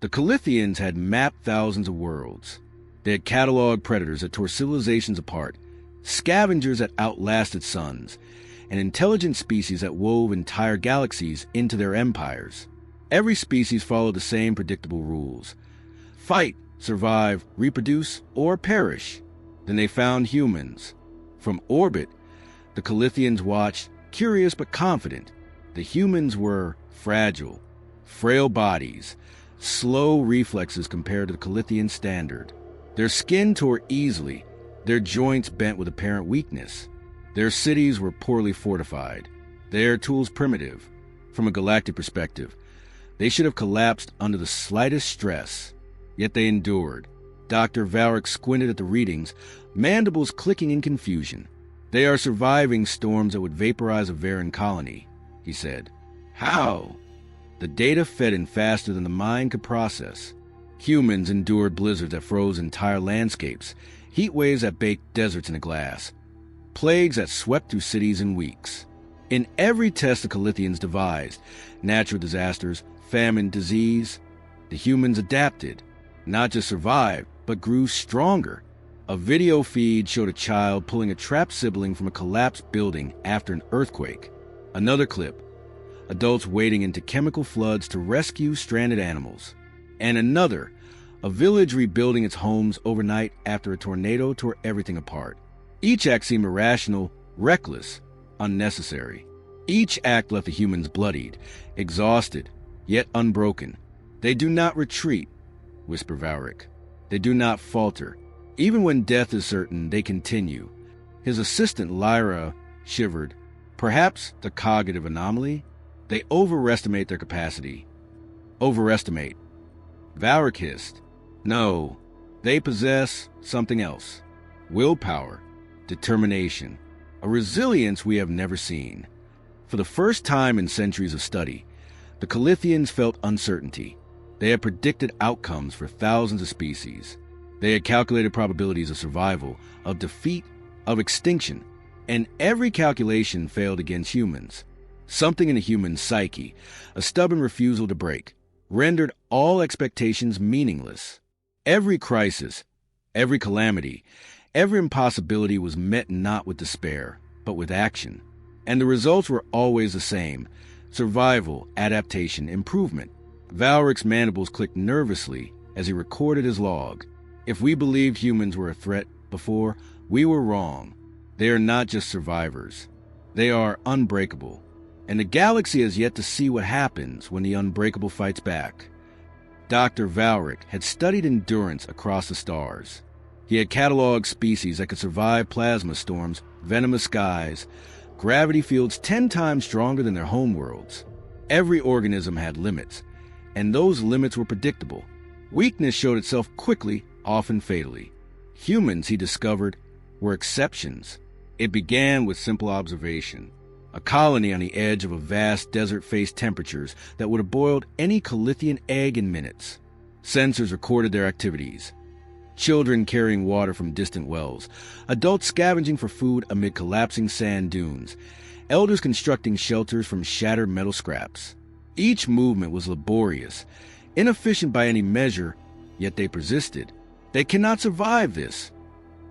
The Calithians had mapped thousands of worlds. They had cataloged predators that tore civilizations apart, scavengers that outlasted suns, and intelligent species that wove entire galaxies into their empires. Every species followed the same predictable rules: fight, survive, reproduce, or perish. Then they found humans. From orbit, the Calithians watched, curious but confident. The humans were fragile, frail bodies, slow reflexes compared to the Calithian standard. Their skin tore easily, their joints bent with apparent weakness. Their cities were poorly fortified, their tools primitive. From a galactic perspective, they should have collapsed under the slightest stress. Yet they endured. Dr. Valric squinted at the readings, mandibles clicking in confusion. They are surviving storms that would vaporize a Varan colony, he said. How? The data fed in faster than the mind could process. Humans endured blizzards that froze entire landscapes, heat waves that baked deserts into glass, plagues that swept through cities in weeks. In every test the Calithians devised, natural disasters, famine, disease, the humans adapted, not just survived, but grew stronger. A video feed showed a child pulling a trapped sibling from a collapsed building after an earthquake. Another clip, adults wading into chemical floods to rescue stranded animals. And another, a village rebuilding its homes overnight after a tornado tore everything apart. Each act seemed irrational, reckless, unnecessary. Each act left the humans bloodied, exhausted, yet unbroken. They do not retreat, whispered Valric. They do not falter. Even when death is certain, they continue. His assistant, Lyra, shivered. Perhaps the cognitive anomaly? They overestimate their capacity. Overestimate. Valric hissed. No, they possess something else. Willpower, determination, a resilience we have never seen. For the first time in centuries of study, the Calithians felt uncertainty. They had predicted outcomes for thousands of species. They had calculated probabilities of survival, of defeat, of extinction, and every calculation failed against humans. Something in a human psyche, a stubborn refusal to break, rendered all expectations meaningless. Every crisis, every calamity, every impossibility was met not with despair, but with action. And the results were always the same: survival, adaptation, improvement. Valric's mandibles clicked nervously as he recorded his log. If we believed humans were a threat before, we were wrong. They are not just survivors. They are unbreakable. And the galaxy has yet to see what happens when the unbreakable fights back. Dr. Valric had studied endurance across the stars. He had cataloged species that could survive plasma storms, venomous skies, gravity fields 10 times stronger than their homeworlds. Every organism had limits, and those limits were predictable. Weakness showed itself quickly, often fatally. Humans, he discovered, were exceptions. It began with simple observation. A colony on the edge of a vast desert faced temperatures that would have boiled any Calithian egg in minutes. Sensors recorded their activities. Children carrying water from distant wells, adults scavenging for food amid collapsing sand dunes, elders constructing shelters from shattered metal scraps. Each movement was laborious, inefficient by any measure, yet they persisted. They cannot survive this,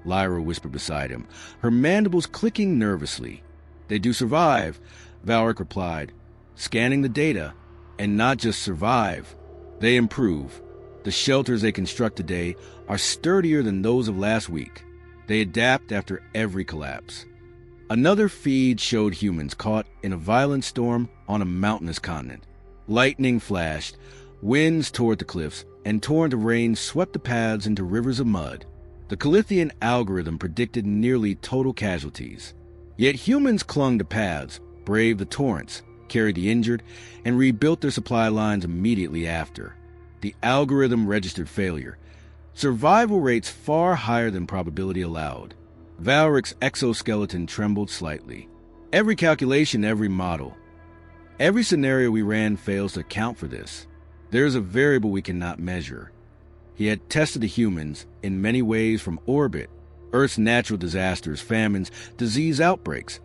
Lyra whispered beside him, her mandibles clicking nervously. They do survive, Valric replied, scanning the data. And not just survive, they improve. The shelters they construct today are sturdier than those of last week. They adapt after every collapse. Another feed showed humans caught in a violent storm on a mountainous continent. Lightning flashed, winds tore at the cliffs, and torrent of rain swept the paths into rivers of mud. The Calithian algorithm predicted nearly total casualties. Yet humans clung to paths, braved the torrents, carried the injured, and rebuilt their supply lines immediately after. The algorithm registered failure. Survival rates far higher than probability allowed. Valric's exoskeleton trembled slightly. Every calculation, every model, every scenario we ran fails to account for this. There is a variable we cannot measure. He had tested the humans in many ways from orbit, Earth's natural disasters, famines, disease outbreaks.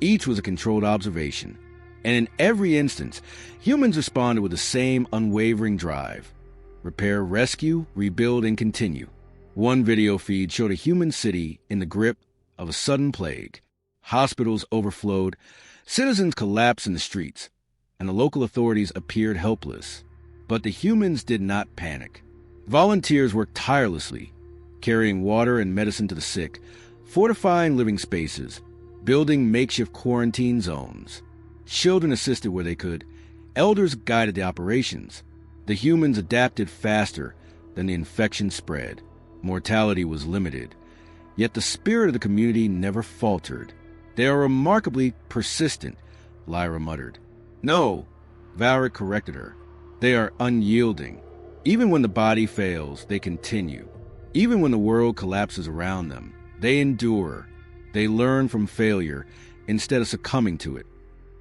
Each was a controlled observation. And in every instance, humans responded with the same unwavering drive. repair, rescue, rebuild, and continue. One video feed showed a human city in the grip of a sudden plague. Hospitals overflowed, citizens collapsed in the streets, and the local authorities appeared helpless. But the humans did not panic. Volunteers worked tirelessly, carrying water and medicine to the sick, fortifying living spaces, building makeshift quarantine zones. Children assisted where they could. Elders guided the operations. The humans adapted faster than the infection spread. Mortality was limited. Yet the spirit of the community never faltered. "They are remarkably persistent," Lyra muttered. "No," Valric corrected her. "They are unyielding. Even when the body fails, they continue. Even when the world collapses around them, they endure. They learn from failure instead of succumbing to it."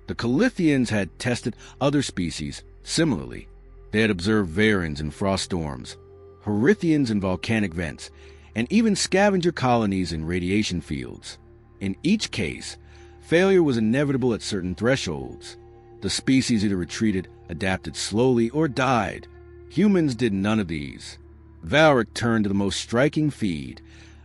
The Calithians had tested other species similarly. They had observed Varans in frost storms, Horithians in volcanic vents, and even scavenger colonies in radiation fields. In each case, failure was inevitable at certain thresholds. The species either retreated, adapted slowly, or died. Humans did none of these. Valric turned to the most striking feed,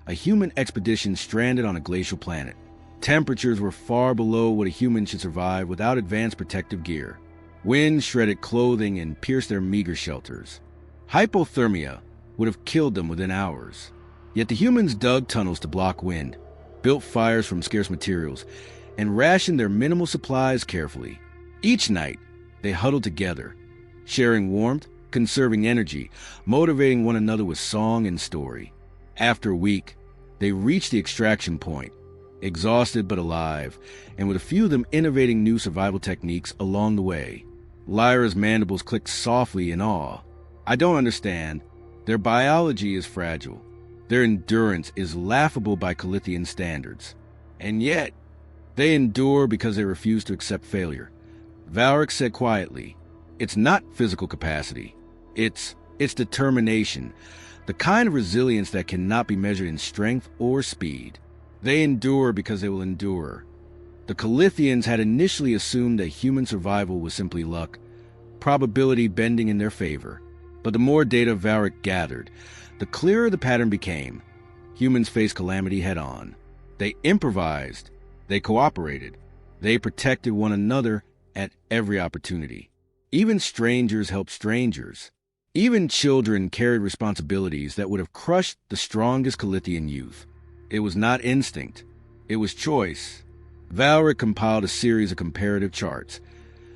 a human expedition stranded on a glacial planet. Temperatures were far below what a human should survive without advanced protective gear. Wind shredded clothing and pierced their meager shelters. Hypothermia would have killed them within hours. Yet the humans dug tunnels to block wind, built fires from scarce materials, and rationed their minimal supplies carefully. Each night, they huddled together, sharing warmth, conserving energy, motivating one another with song and story. After a week, they reached the extraction point, exhausted but alive, and with a few of them innovating new survival techniques along the way. Lyra's mandibles clicked softly in awe. "I don't understand. Their biology is fragile. Their endurance is laughable by Calithian standards. And yet, they endure because they refuse to accept failure." Valric said quietly, "It's not physical capacity. It's determination, the kind of resilience that cannot be measured in strength or speed. They endure because they will endure." The Calithians had initially assumed that human survival was simply luck, probability bending in their favor. But the more data Valric gathered, the clearer the pattern became. Humans faced calamity head-on. They improvised. They cooperated. They protected one another at every opportunity. Even strangers helped strangers. Even children carried responsibilities that would have crushed the strongest Calithian youth. It was not instinct. It was choice. Valric compiled a series of comparative charts,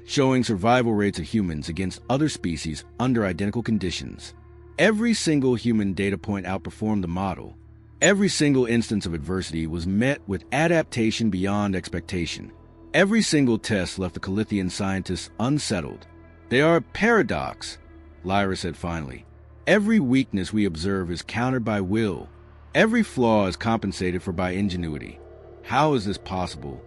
showing survival rates of humans against other species under identical conditions. Every single human data point outperformed the model. Every single instance of adversity was met with adaptation beyond expectation. Every single test left the Calithian scientists unsettled. "They are a paradox," Lyra said finally. "Every weakness we observe is countered by will. Every flaw is compensated for by ingenuity. How is this possible?"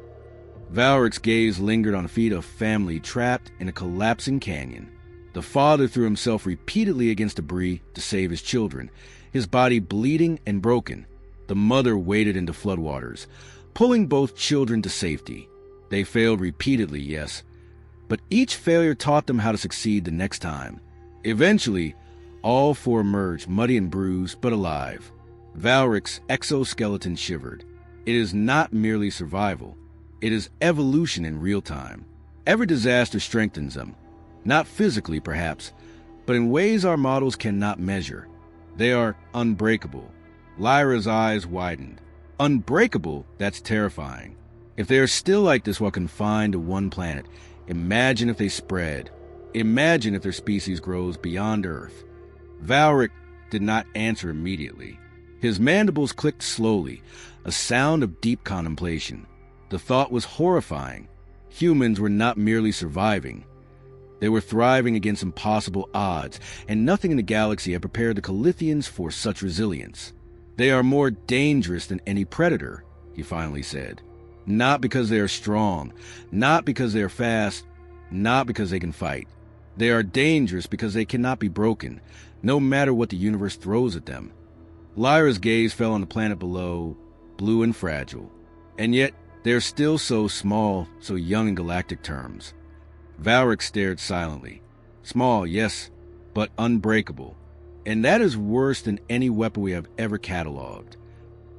Valric's gaze lingered on a feed of family trapped in a collapsing canyon. The father threw himself repeatedly against debris to save his children, his body bleeding and broken. The mother waded into floodwaters, pulling both children to safety. They failed repeatedly, yes, but each failure taught them how to succeed the next time. Eventually, all four emerged, muddy and bruised, but alive. Valric's exoskeleton shivered. It is not merely survival. It is evolution in real time. Every disaster strengthens them. Not physically, perhaps, but in ways our models cannot measure. They are unbreakable. Lyra's eyes widened. Unbreakable? That's terrifying. If they are still like this while confined to one planet, imagine if they spread. Imagine if their species grows beyond Earth. Valric did not answer immediately. His mandibles clicked slowly, a sound of deep contemplation. The thought was horrifying. Humans were not merely surviving. They were thriving against impossible odds, and nothing in the galaxy had prepared the Calithians for such resilience. "They are more dangerous than any predator," he finally said. "Not because they are strong, not because they are fast, not because they can fight. They are dangerous because they cannot be broken, no matter what the universe throws at them." Lyra's gaze fell on the planet below, blue and fragile. And yet, they are still so small, so young in galactic terms. Valric stared silently. Small, yes, but unbreakable. And that is worse than any weapon we have ever cataloged.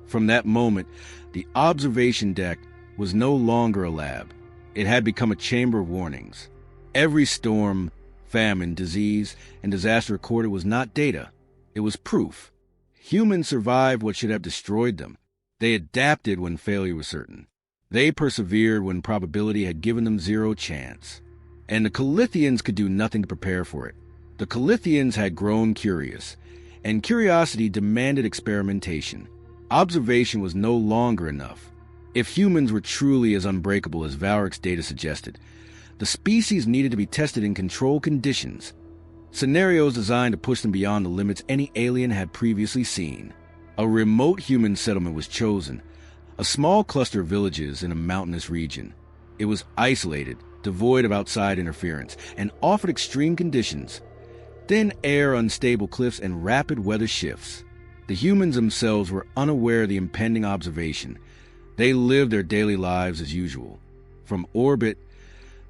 From that moment, the observation deck was no longer a lab. It had become a chamber of warnings. Every storm, famine, disease, and disaster recorded was not data. It was proof. Humans survived what should have destroyed them. They adapted when failure was certain. They persevered when probability had given them zero chance. And the Calithians could do nothing to prepare for it. The Calithians had grown curious, and curiosity demanded experimentation. Observation was no longer enough. If humans were truly as unbreakable as Valric's data suggested, the species needed to be tested in controlled conditions, scenarios designed to push them beyond the limits any alien had previously seen. A remote human settlement was chosen, a small cluster of villages in a mountainous region. It was isolated, devoid of outside interference, and offered extreme conditions: thin air, unstable cliffs, and rapid weather shifts. The humans themselves were unaware of the impending observation. They lived their daily lives as usual. From orbit,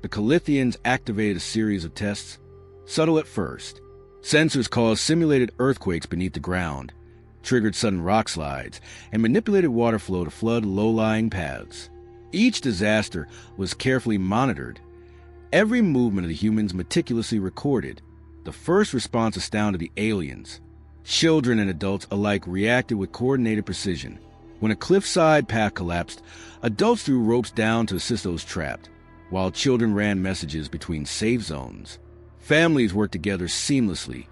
the Calithians activated a series of tests, subtle at first. Sensors caused simulated earthquakes beneath the ground, triggered sudden rock slides, and manipulated water flow to flood low-lying paths. Each disaster was carefully monitored, every movement of the humans meticulously recorded. The first response astounded the aliens. Children and adults alike reacted with coordinated precision. When a cliffside path collapsed, adults threw ropes down to assist those trapped, while children ran messages between safe zones. Families worked together seamlessly,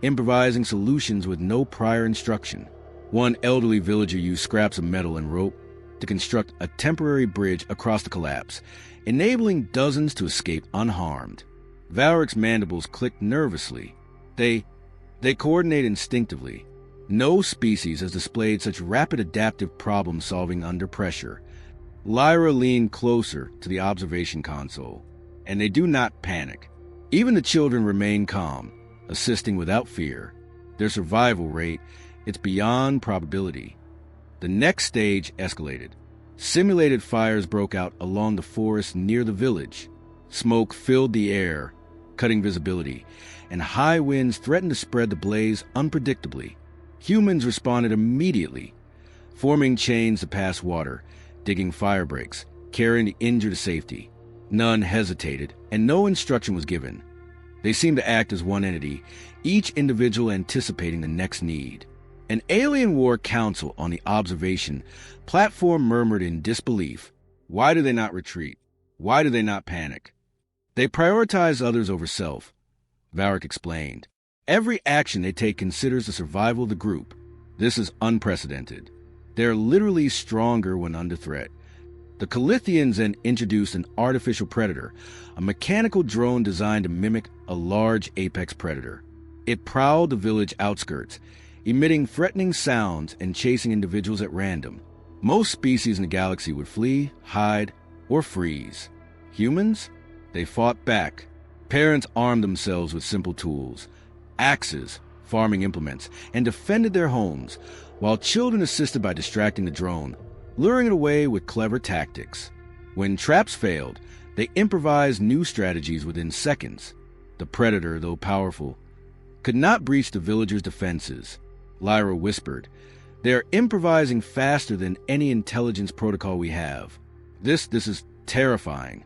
improvising solutions with no prior instruction. One elderly villager used scraps of metal and rope to construct a temporary bridge across the collapse, enabling dozens to escape unharmed. Valric's mandibles clicked nervously. They coordinate instinctively. No species has displayed such rapid adaptive problem-solving under pressure. Lyra leaned closer to the observation console, and they do not panic. Even the children remain calm, assisting without fear. Their survival rate, it's beyond probability. The next stage escalated. Simulated fires broke out along the forest near the village. Smoke filled the air, cutting visibility, and high winds threatened to spread the blaze unpredictably. Humans responded immediately, forming chains to pass water, digging fire breaks, carrying the injured to safety. None hesitated, and no instruction was given. They seemed to act as one entity, each individual anticipating the next need. An alien war council on the observation platform murmured in disbelief. Why do they not retreat? Why do they not panic? They prioritize others over self, Valric explained. Every action they take considers the survival of the group. This is unprecedented. They're literally stronger when under threat. The Calithians then introduced an artificial predator, a mechanical drone designed to mimic a large apex predator. It prowled the village outskirts, emitting threatening sounds and chasing individuals at random. Most species in the galaxy would flee, hide, or freeze. Humans? They fought back. Parents armed themselves with simple tools, axes, farming implements, and defended their homes, while children assisted by distracting the drone, luring it away with clever tactics. When traps failed, they improvised new strategies within seconds. The predator, though powerful, could not breach the villagers' defenses. Lyra whispered, "They're improvising faster than any intelligence protocol we have. This is terrifying."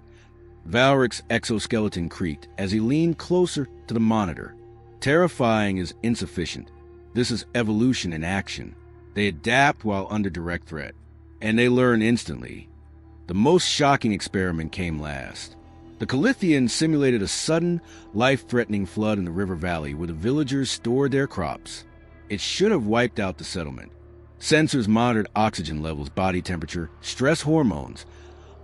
Valric's exoskeleton creaked as he leaned closer to the monitor. Terrifying is insufficient. This is evolution in action. They adapt while under direct threat, and they learn instantly. The most shocking experiment came last. The Calithians simulated a sudden, life-threatening flood in the river valley where the villagers stored their crops. It should have wiped out the settlement. Sensors monitored oxygen levels, body temperature, stress hormones,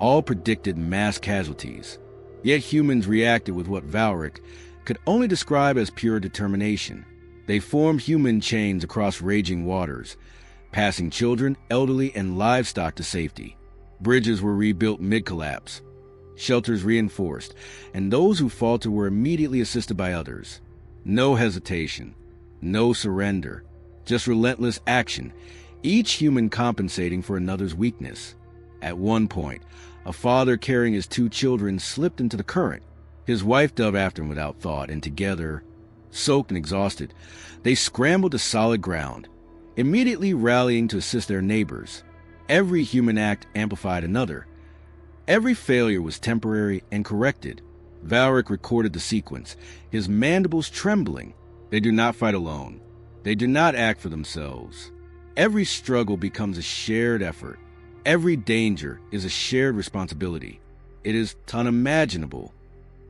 all predicted mass casualties. Yet humans reacted with what Valric could only describe as pure determination. They formed human chains across raging waters, passing children, elderly, and livestock to safety. Bridges were rebuilt mid-collapse, shelters reinforced, and those who faltered were immediately assisted by others. No hesitation, no surrender, just relentless action, each human compensating for another's weakness. At one point, a father carrying his 2 children slipped into the current. His wife dove after him without thought, and together Soaked and exhausted, they scrambled to solid ground, immediately rallying to assist their neighbors. Every human act amplified another. Every failure was temporary and corrected. Valric recorded the sequence, his mandibles trembling. They do not fight alone. They do not act for themselves. Every struggle becomes a shared effort. Every danger is a shared responsibility. It is unimaginable.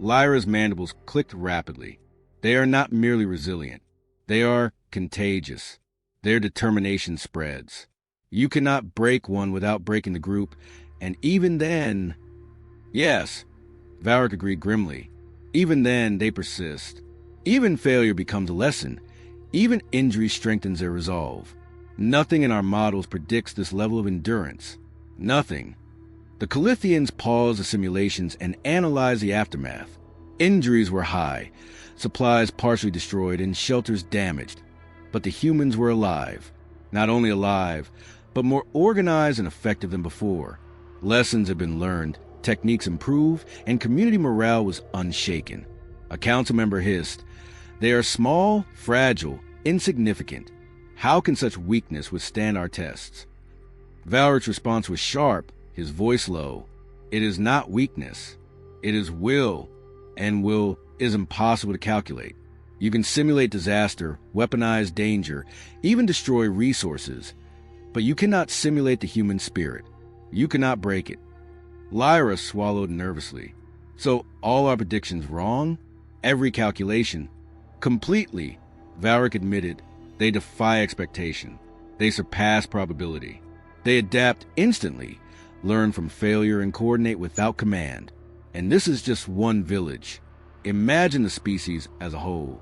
Lyra's mandibles clicked rapidly. They are not merely resilient. They are contagious. Their determination spreads. You cannot break one without breaking the group, and even then... Yes, Valric agreed grimly. Even then, they persist. Even failure becomes a lesson. Even injury strengthens their resolve. Nothing in our models predicts this level of endurance. Nothing. The Calithians paused the simulations and analyzed the aftermath. Injuries were high, supplies partially destroyed, and shelters damaged. But the humans were alive. Not only alive, but more organized and effective than before. Lessons had been learned, techniques improved, and community morale was unshaken. A council member hissed, "They are small, fragile, insignificant. How can such weakness withstand our tests?" Valric's response was sharp, his voice low. "It is not weakness. It is will, and will is impossible to calculate. You can simulate disaster, weaponize danger, even destroy resources, but you cannot simulate the human spirit. You cannot break it." Lyra swallowed nervously. "So all our predictions wrong? Every calculation?" "Completely," Valric admitted. "They defy expectation. They surpass probability. They adapt instantly, learn from failure, and coordinate without command. And this is just one village. Imagine the species as a whole."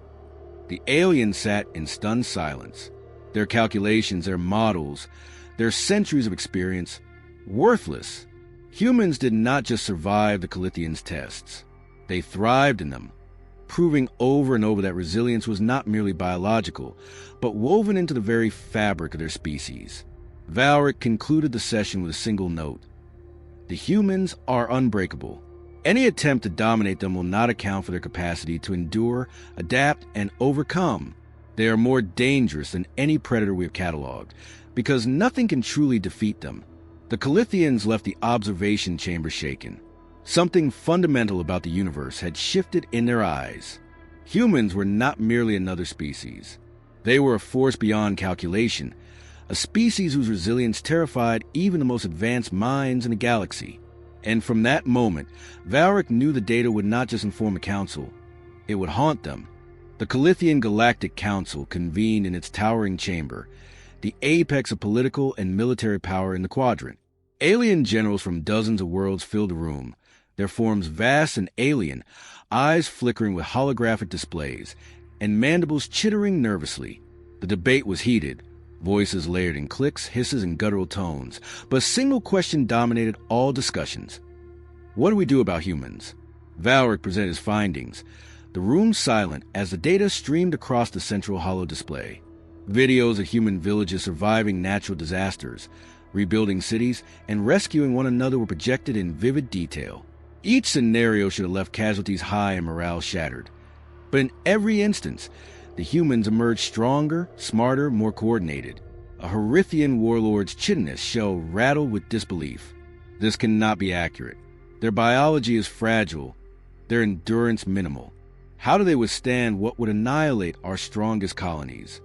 The aliens sat in stunned silence. Their calculations, their models, their centuries of experience, worthless. Humans did not just survive the Calithians' tests. They thrived in them, proving over and over that resilience was not merely biological, but woven into the very fabric of their species. Valric concluded the session with a single note. The humans are unbreakable. Any attempt to dominate them will not account for their capacity to endure, adapt, and overcome. They are more dangerous than any predator we have cataloged, because nothing can truly defeat them. The Calithians left the observation chamber shaken. Something fundamental about the universe had shifted in their eyes. Humans were not merely another species. They were a force beyond calculation, a species whose resilience terrified even the most advanced minds in the galaxy. And from that moment, Valric knew the data would not just inform the Council, it would haunt them. The Calithian Galactic Council convened in its towering chamber, the apex of political and military power in the quadrant. Alien generals from dozens of worlds filled the room, their forms vast and alien, eyes flickering with holographic displays, and mandibles chittering nervously. The debate was heated, voices layered in clicks, hisses, and guttural tones, but a single question dominated all discussions. What do we do about humans? Valric presented his findings, the room silent as the data streamed across the central holo display. Videos of human villages surviving natural disasters, rebuilding cities, and rescuing one another were projected in vivid detail. Each scenario should have left casualties high and morale shattered. But in every instance, the humans emerged stronger, smarter, more coordinated. A Horithian warlord's chitinous shell rattled with disbelief. This cannot be accurate. Their biology is fragile, their endurance minimal. How do they withstand what would annihilate our strongest colonies?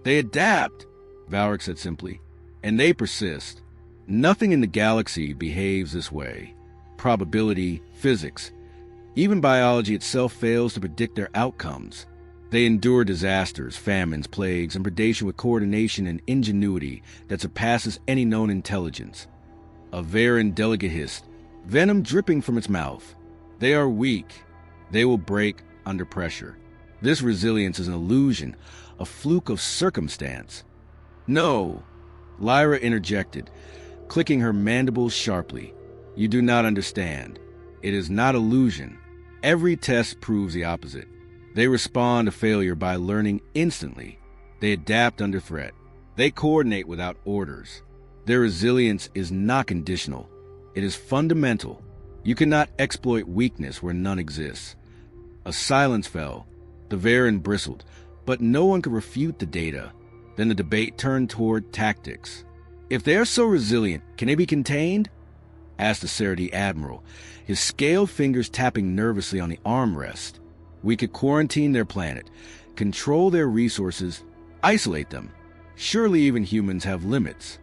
They adapt, Valric said simply, and they persist. Nothing in the galaxy behaves this way. Probability, physics, even biology itself fails to predict their outcomes. They endure disasters, famines, plagues, and predation with coordination and ingenuity that surpasses any known intelligence. A Varen delegate hissed, venom dripping from its mouth. They are weak. They will break under pressure. This resilience is an illusion, a fluke of circumstance. No, Lyra interjected, clicking her mandibles sharply. You do not understand. It is not illusion. Every test proves the opposite. They respond to failure by learning instantly. They adapt under threat. They coordinate without orders. Their resilience is not conditional. It is fundamental. You cannot exploit weakness where none exists. A silence fell. The Varen bristled, but no one could refute the data. Then the debate turned toward tactics. If they are so resilient, can they be contained? Asked the Serity Admiral, his scaled fingers tapping nervously on the armrest. We could quarantine their planet, control their resources, isolate them. Surely even humans have limits.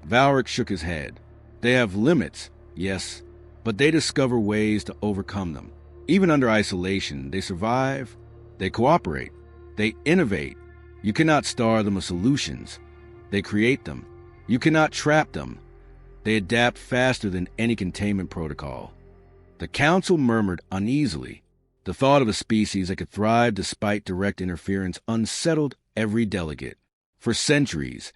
Valric shook his head. They have limits, yes, but they discover ways to overcome them. Even under isolation, they survive, they cooperate, they innovate. You cannot starve them of solutions. They create them. You cannot trap them. They adapt faster than any containment protocol. The Council murmured uneasily. The thought of a species that could thrive despite direct interference unsettled every delegate. For centuries,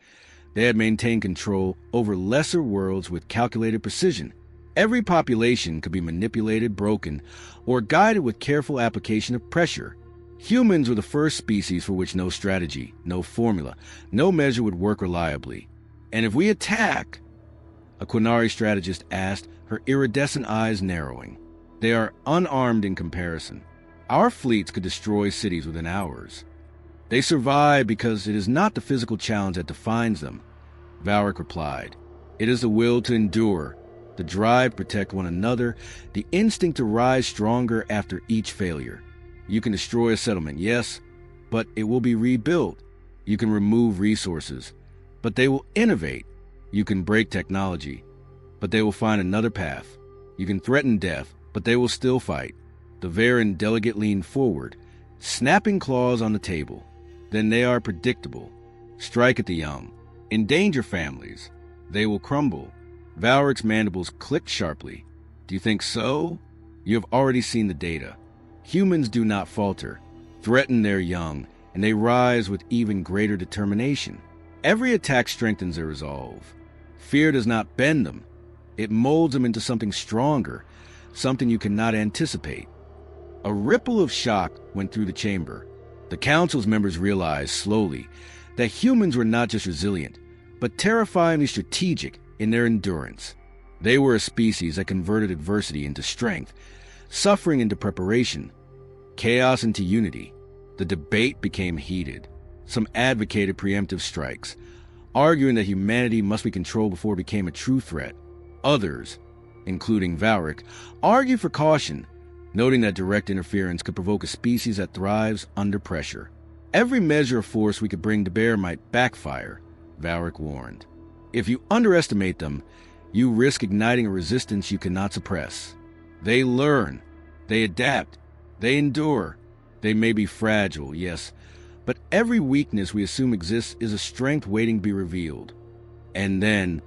they had maintained control over lesser worlds with calculated precision. Every population could be manipulated, broken, or guided with careful application of pressure. Humans were the first species for which no strategy, no formula, no measure would work reliably. And if we attack, a Quinari strategist asked, her iridescent eyes narrowing. They are unarmed in comparison. Our fleets could destroy cities within hours. They survive because it is not the physical challenge that defines them, Valric replied. It is the will to endure, the drive to protect one another, the instinct to rise stronger after each failure. You can destroy a settlement, yes, but it will be rebuilt. You can remove resources, but they will innovate. You can break technology, but they will find another path. You can threaten death, but they will still fight. The Varen delegate leaned forward, snapping claws on the table. Then they are predictable. Strike at the young. Endanger families. They will crumble. Valric's mandibles clicked sharply. Do you think so? You have already seen the data. Humans do not falter, threaten their young, and they rise with even greater determination. Every attack strengthens their resolve. Fear does not bend them. It molds them into something stronger, something you cannot anticipate. A ripple of shock went through the chamber. The Council's members realized slowly that humans were not just resilient, but terrifyingly strategic in their endurance. They were a species that converted adversity into strength, suffering into preparation, chaos into unity. The debate became heated. Some advocated preemptive strikes, arguing that humanity must be controlled before it became a true threat. Others, including Valric, argued for caution, noting that direct interference could provoke a species that thrives under pressure. Every measure of force we could bring to bear might backfire, Valric warned. If you underestimate them, you risk igniting a resistance you cannot suppress. They learn, they adapt, they endure. They may be fragile, yes, but every weakness we assume exists is a strength waiting to be revealed. And then,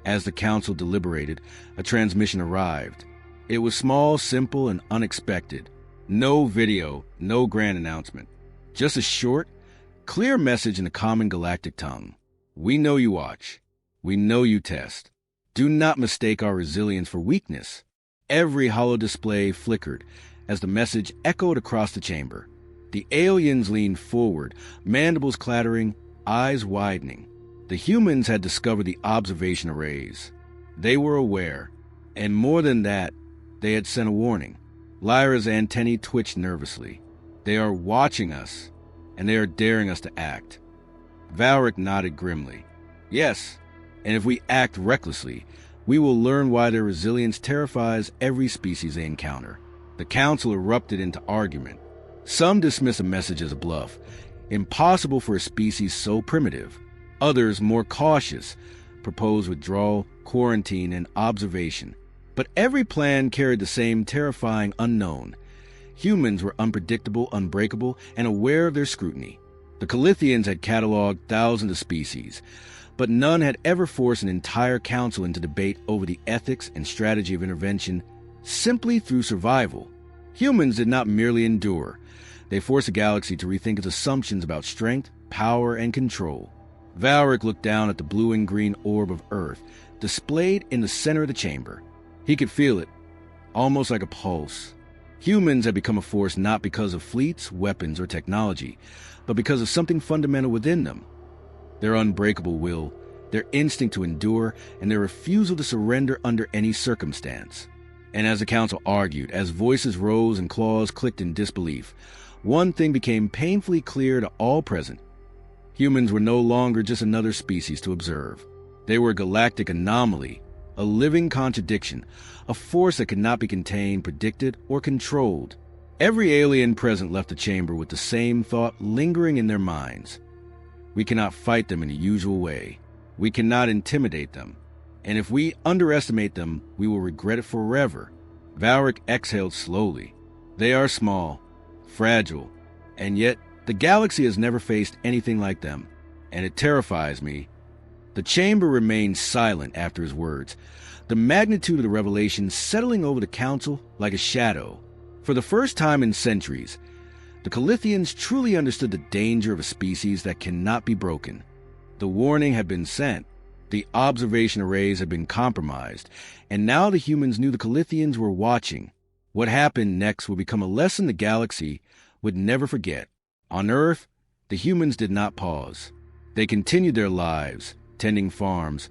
as the Council deliberated, a transmission arrived. It was small, simple, and unexpected. No video, no grand announcement. Just a short, clear message in a common galactic tongue. We know you watch. We know you test. Do not mistake our resilience for weakness. Every holo display flickered as the message echoed across the chamber. The aliens leaned forward, mandibles clattering, eyes widening. The humans had discovered the observation arrays. They were aware, and more than that, they had sent a warning. Lyra's antennae twitched nervously. They are watching us, and they are daring us to act. Valric nodded grimly. Yes, and if we act recklessly, we will learn why their resilience terrifies every species they encounter. The Council erupted into argument. Some dismiss a message as a bluff, impossible for a species so primitive. Others, more cautious, proposed withdrawal, quarantine, and observation. But every plan carried the same terrifying unknown. Humans were unpredictable, unbreakable, and aware of their scrutiny. The Calithians had cataloged thousands of species, but none had ever forced an entire council into debate over the ethics and strategy of intervention simply through survival. Humans did not merely endure. They forced the galaxy to rethink its assumptions about strength, power, and control. Valric looked down at the blue and green orb of Earth, displayed in the center of the chamber. He could feel it, almost like a pulse. Humans had become a force not because of fleets, weapons, or technology, but because of something fundamental within them. Their unbreakable will, their instinct to endure, and their refusal to surrender under any circumstance. And as the council argued, as voices rose and claws clicked in disbelief, one thing became painfully clear to all present. Humans were no longer just another species to observe. They were a galactic anomaly, a living contradiction, a force that could not be contained, predicted, or controlled. Every alien present left the chamber with the same thought lingering in their minds. We cannot fight them in the usual way. We cannot intimidate them. And if we underestimate them, we will regret it forever. Valric exhaled slowly. They are small, fragile, and yet the galaxy has never faced anything like them, and it terrifies me. The chamber remained silent after his words, the magnitude of the revelation settling over the council like a shadow. For the first time in centuries, the Calithians truly understood the danger of a species that cannot be broken. The warning had been sent, the observation arrays had been compromised, and now the humans knew the Calithians were watching. What happened next would become a lesson the galaxy would never forget. On Earth, the humans did not pause. They continued their lives, tending farms,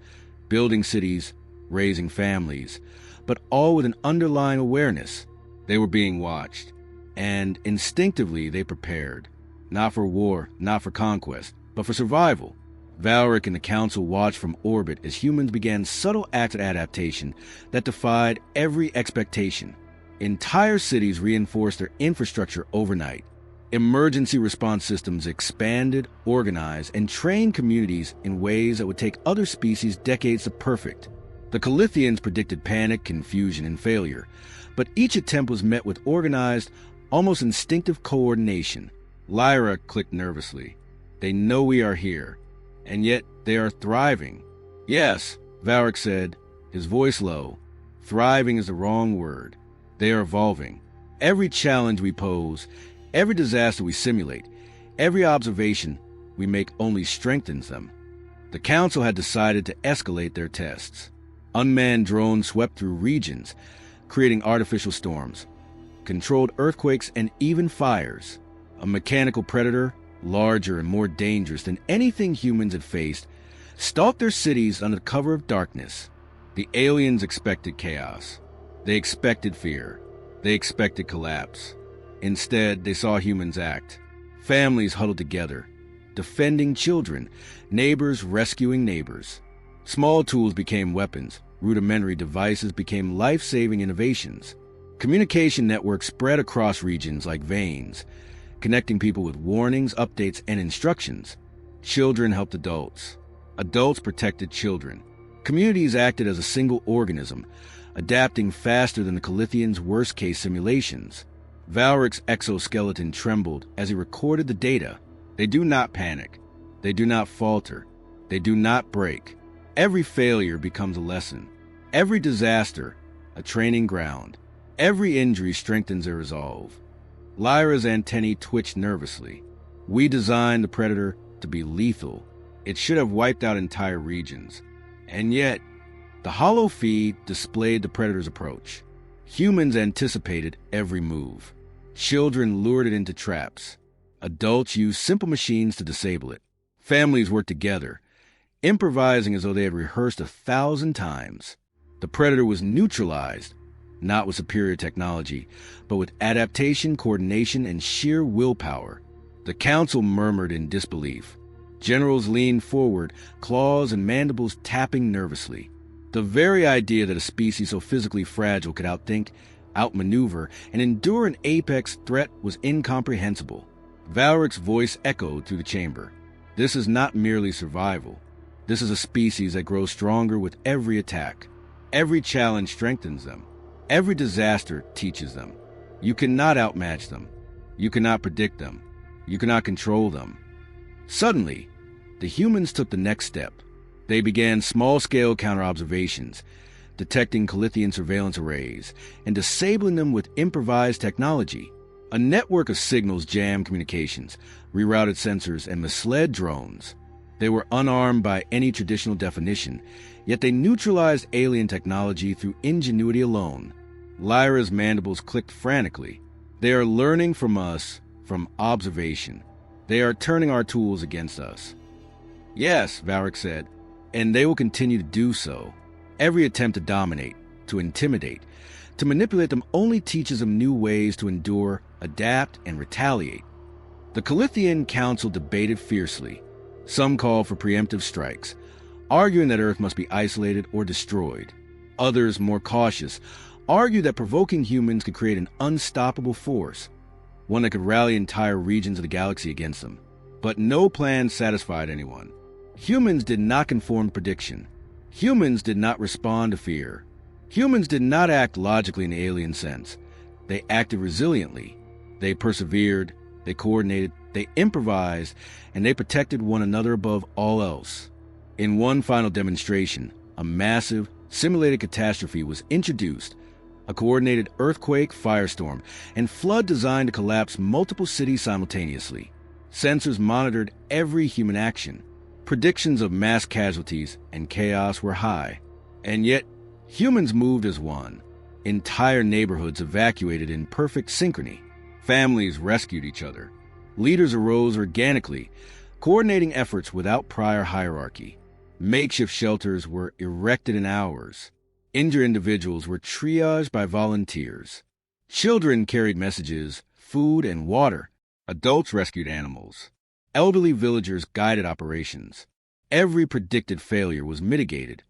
building cities, raising families, but all with an underlying awareness. They were being watched, and instinctively they prepared, not for war, not for conquest, but for survival. Valric and the Council watched from orbit as humans began subtle acts of adaptation that defied every expectation. Entire cities reinforced their infrastructure overnight. Emergency response systems expanded, organized, and trained communities in ways that would take other species decades to perfect. The Calithians predicted panic, confusion, and failure, but each attempt was met with organized, almost instinctive coordination. Lyra clicked nervously. They know we are here, and yet they are thriving. Yes, Valric said, his voice low. Thriving is the wrong word. They are evolving. Every challenge we pose, every disaster we simulate, every observation we make only strengthens them. The Council had decided to escalate their tests. Unmanned drones swept through regions, creating artificial storms, controlled earthquakes and even fires. A mechanical predator, larger and more dangerous than anything humans had faced, stalked their cities under the cover of darkness. The aliens expected chaos. They expected fear. They expected collapse. Instead, they saw humans act. Families huddled together, defending children, neighbors rescuing neighbors. Small tools became weapons. Rudimentary devices became life-saving innovations. Communication networks spread across regions like veins, connecting people with warnings, updates, and instructions. Children helped adults. Adults protected children. Communities acted as a single organism, adapting faster than the Calithians' worst-case simulations. Valric's exoskeleton trembled as he recorded the data. They do not panic. They do not falter. They do not break. Every failure becomes a lesson. Every disaster, a training ground. Every injury strengthens their resolve. Lyra's antennae twitched nervously. We designed the Predator to be lethal. It should have wiped out entire regions. And yet, the hollow feed displayed the Predator's approach. Humans anticipated every move. Children lured it into traps. Adults used simple machines to disable it. Families worked together, improvising as though they had rehearsed 1,000 times. The Predator was neutralized, not with superior technology, but with adaptation, coordination, and sheer willpower. The Council murmured in disbelief. Generals leaned forward, claws and mandibles tapping nervously. The very idea that a species so physically fragile could outthink, outmaneuver, and endure an apex threat was incomprehensible. Valric's voice echoed through the chamber. This is not merely survival. This is a species that grows stronger with every attack. Every challenge strengthens them. Every disaster teaches them. You cannot outmatch them. You cannot predict them. You cannot control them. Suddenly, the humans took the next step. They began small-scale counter-observations, detecting Calithian surveillance arrays, and disabling them with improvised technology. A network of signals jammed communications, rerouted sensors, and misled drones. They were unarmed by any traditional definition, yet they neutralized alien technology through ingenuity alone. Lyra's mandibles clicked frantically. They are learning from us, from observation. They are turning our tools against us. Yes, Valric said, and they will continue to do so. Every attempt to dominate, to intimidate, To manipulate them only teaches them new ways to endure, adapt, and retaliate. The Calithian Council debated fiercely. Some called for preemptive strikes, arguing that Earth must be isolated or destroyed. Others, more cautious, argued that provoking humans could create an unstoppable force, one that could rally entire regions of the galaxy against them. But no plan satisfied anyone. Humans did not conform to prediction. Humans did not respond to fear. Humans did not act logically in the alien sense. They acted resiliently. They persevered, they coordinated, they improvised, and they protected one another above all else. In one final demonstration, a massive, simulated catastrophe was introduced, a coordinated earthquake, firestorm, and flood designed to collapse multiple cities simultaneously. Sensors monitored every human action. Predictions of mass casualties and chaos were high. And yet, humans moved as one. Entire neighborhoods evacuated in perfect synchrony. Families rescued each other. Leaders arose organically, coordinating efforts without prior hierarchy. Makeshift shelters were erected in hours. Injured individuals were triaged by volunteers. Children carried messages, food, and water. Adults rescued animals. Elderly villagers guided operations. Every predicted failure was mitigated.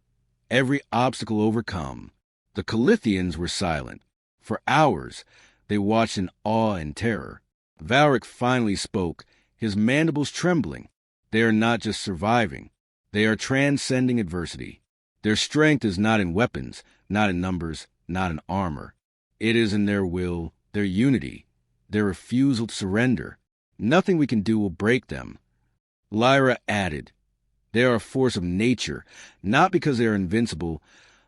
Every obstacle overcome. The Calithians were silent. For hours, they watched in awe and terror. Valric finally spoke, his mandibles trembling. They are not just surviving. They are transcending adversity. Their strength is not in weapons, not in numbers, not in armor. It is in their will, their unity, their refusal to surrender. Nothing we can do will break them. Lyra added, they are a force of nature, not because they are invincible,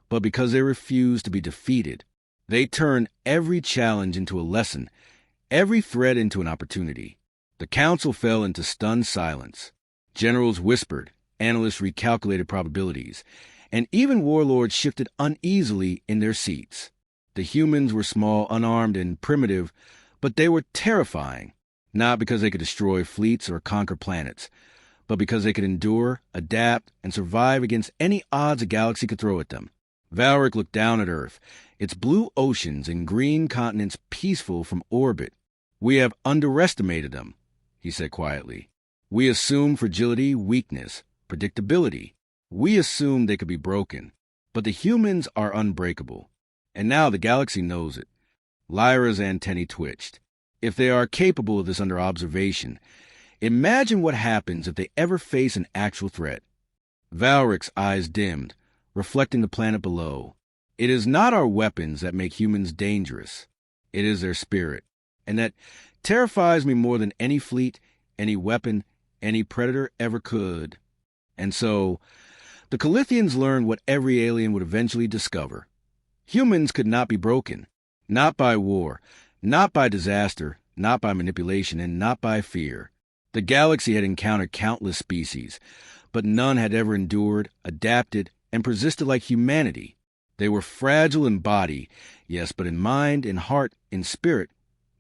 but because they refuse to be defeated. They turn every challenge into a lesson, every threat into an opportunity. The council fell into stunned silence. Generals whispered, analysts recalculated probabilities, and even warlords shifted uneasily in their seats. The humans were small, unarmed, and primitive, but they were terrifying, not because they could destroy fleets or conquer planets, but because they could endure, adapt, and survive against any odds a galaxy could throw at them. Valric looked down at Earth, its blue oceans and green continents peaceful from orbit. We have underestimated them, he said quietly. We assumed fragility, weakness, predictability. We assumed they could be broken. But the humans are unbreakable. And now the galaxy knows it. Lyra's antennae twitched. If they are capable of this under observation, imagine what happens if they ever face an actual threat. Valric's eyes dimmed, reflecting the planet below. It is not our weapons that make humans dangerous. It is their spirit. And that terrifies me more than any fleet, any weapon, any predator ever could. And so, the Calithians learned what every alien would eventually discover. Humans could not be broken. Not by war, not by disaster, not by manipulation, and not by fear. The galaxy had encountered countless species, but none had ever endured, adapted, and persisted like humanity. They were fragile in body, yes, but in mind, in heart, in spirit,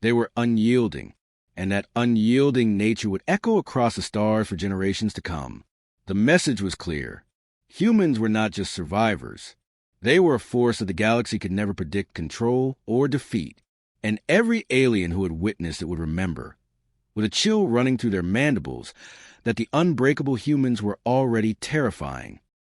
they were unyielding, and that unyielding nature would echo across the stars for generations to come. The message was clear. Humans were not just survivors. They were a force that the galaxy could never predict, control, or defeat. And every alien who had witnessed it would remember, with a chill running through their mandibles, that the unbreakable humans were already terrifying.